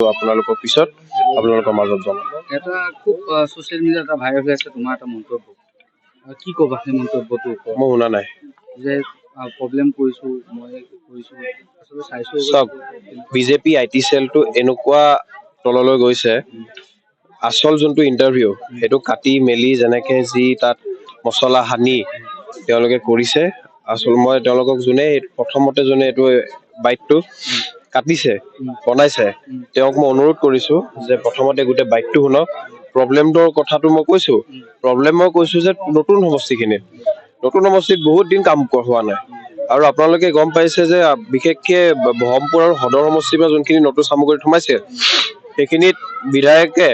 আপোনালোকৰ পিছত আপোনালোকৰ মাজত জনাম। এটা খুব সোশ্যাল মিডিয়াত এটা ভাইৰেল হৈ আছে তোমাৰ এটা মন্তব্য, কি ক'বা সেই মন্তব্যটোৰ ওপৰত? মই শুনা নাই যে প্ৰব্লেম কৰিছো মই কৰিছো আচলতে চাইছো। চাওক, বিজেপি আইটি চেলটো এনেকুৱা তললৈ গৈছে, আচল যোনটো ইণ্টাৰভিউ সেইটো কাটি মেলি যেনেকে যি তাত মছলা সানি তেওঁলোকে কৰিছে। আচল মই তেওঁলোকক প্ৰথমতে যোনে এইটো বাইটটো কাটিছে বনাইছে তেওঁক মই অনুৰোধ কৰিছো যে প্ৰথমতে গোটেই বাইটটো শুনক। প্ৰব্লেমটোৰ কথাটো মই কৈছো, মই কৈছো যে নতুন সমষ্টিখিনিত বহুত দিন কাম হোৱা নাই। আৰু আপোনালোকে গম পাইছে যে বিশেষকে ব্ৰহ্মপুৰ আৰু সদৰ সমষ্টিৰ পৰা যোনখিনি নতুন সামগ্ৰীত সোমাইছে সেইখিনিত বিধায়কে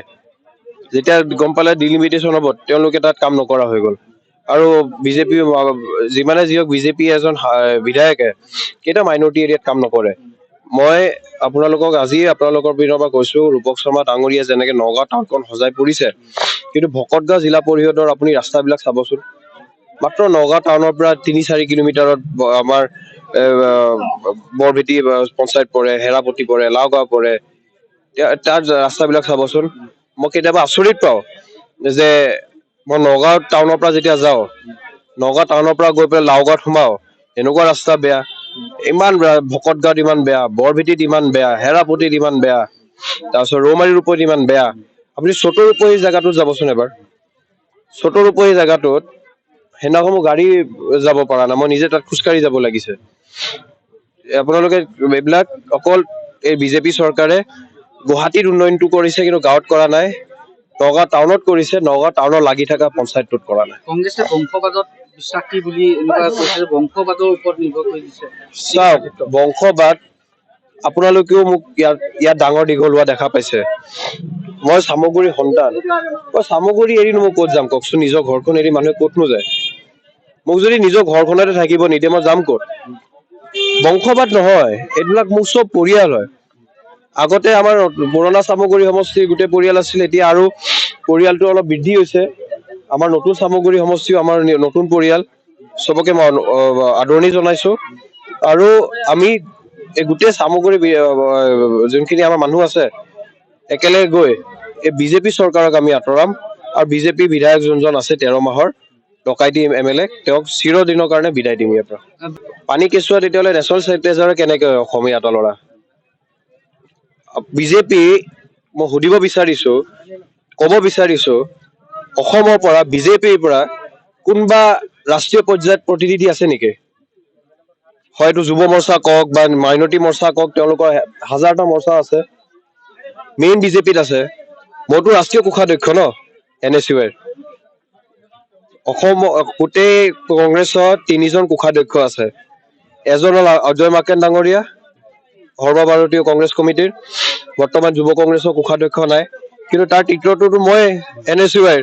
যেতিয়া গম পালে ডিলিমিটেশ্যন হ'ব তেওঁলোকে তাত কাম নকৰা হৈ গ'ল। আৰু বিজেপি যিমানে যি হওক বিজেপি এজন বিধায়কে কেইটা মাইনৰিটি এৰিয়াত কাম নকৰে। মই আপোনালোকক আজি আপোনালোকৰ পিনৰ পৰা কৈছো, ৰূপক শৰ্মা ডাঙৰীয়া যেনেকে নগাঁও টাউনখন সজাই পৰিছে, কিন্তু ভকতগাঁও জিলা পৰিষদৰ আপুনি ৰাস্তাবিলাক চাবচোন। মাত্ৰ নগাঁও টাউনৰ পৰা ৩-৪ কিলোমিটাৰত আমাৰ বৰভেটি পঞ্চায়ত পৰে, হেৰাপতি পৰে, লাওগাঁও পৰে। তাৰ ৰাস্তাবিলাক চাবচোন। মই কেতিয়াবা আচৰিত পাওঁ যে মই নগাঁও টাউনৰ পৰা যেতিয়া যাওঁ, নগাঁও টাউনৰ পৰা গৈ পেলাই লাওগাঁৱত সোমাও, এনেকুৱা ৰাস্তা বেয়া। ইমান ভকতগাঁৱত ইমান বেয়া, বৰভেটিত ইমান বেয়া, হেৰাপতিত ইমান বেয়া, তাৰপিছত ৰৌমাৰীৰ ওপৰত ইমান বেয়া। আপুনি চতৰ উপৰি জেগাটোত যাবচোন এবাৰ। চতৰ উপৰি জেগাটোত সেইদিনাখন গাড়ী যাব পৰা নাই, মই নিজে তাত খোজকাঢ়ি যাব লাগিছে। আপোনালোকে এইবিলাক অকল এই বিজেপি চৰকাৰে গুৱাহাটীত উন্নয়নটো কৰিছে কিন্তু গাঁৱত কৰা নাই। নগাঁও টাউনত কৰিছে, নগাঁও টাউনত লাগি থকা পঞ্চায়তটোত কৰা নাই। কংগ্ৰেছে বংশবাদত বিশ্বাসী বুলি এনেকুৱা কৈছে, বংশবাদৰ ওপৰত নিৰ্ভৰ কৰি দিছে। চাওক, বংশবাদ আপোনালোকেও মোক ইয়াত ডাঙৰ দীঘল হোৱা দেখা পাইছে। মই চামগুৰিৰ সন্তান। মই চামগুৰি এৰিনো মই ক'ত যাম কওকচোন? নিজৰ ঘৰখন এৰি মানুহে ক'তনো যায়? মোক যদি নিজৰ ঘৰখনতে থাকিব নিদিয়ে মই যাম ক'ত? বংশবাদ নহয়, এইবিলাক মোৰ চব পৰিয়াল হয়। আগতে আমাৰ পুৰণা চামগুৰি সমষ্টিৰ গোটেই পৰিয়াল আছিল, এতিয়া আৰু পৰিয়ালটো অলপ বৃদ্ধি হৈছে। আমাৰ নতুন চামগুৰি সমষ্টিও আমাৰ নতুন পৰিয়াল, চবকে মই আদৰণি জনাইছো। আৰু আমি এই গোটেই চামগুৰি যোনখিনি আমাৰ মানুহ আছে একেলগে গৈ এই বিজেপি চৰকাৰক আমি আঁতৰাম। আৰু বিজেপি বিধায়ক যোনজন আছে 13 মাহৰ ডকাইতি MLA তেওঁক চিৰদিনৰ কাৰণে বিদায় দিম ইয়াৰ পৰা। পানী কেঁচুৱা তেতিয়াহ'লে নেশ্যনেল চেনিটাইজাৰ কেনেকে অসমীয়া এটা ল'ৰা? বিজেপি মই সুধিব বিচাৰিছো, ক'ব বিচাৰিছো, অসমৰ পৰা বিজেপিৰ পৰা কোনোবা ৰাষ্ট্ৰীয় পৰ্যায়ত প্ৰতিনিধি আছে নেকি? হয়তো যুৱ মৰ্চা কওক বা মাইনৰিটি মৰ্চা কওক, তেওঁলোকৰ হাজাৰটা মৰ্চা আছে। মেইন বিজেপিত আছে। মইতো ৰাষ্ট্ৰীয় কোষাধ্যক্ষ ন NSUৰ। অসম গোটেই কংগ্ৰেছত 3জন কোষাধ্যক্ষ আছে। এজন হ'ল অজয় মাকেন ডাঙৰীয়া, সৰ্বভাৰতীয় কংগ্ৰেছ কমিটিৰ। বৰ্তমান যুৱ কংগ্ৰেছৰ কোষাধ্যক্ষ নাই, কিন্তু তাৰ তৃতীয়টোতো মই NSUৰ।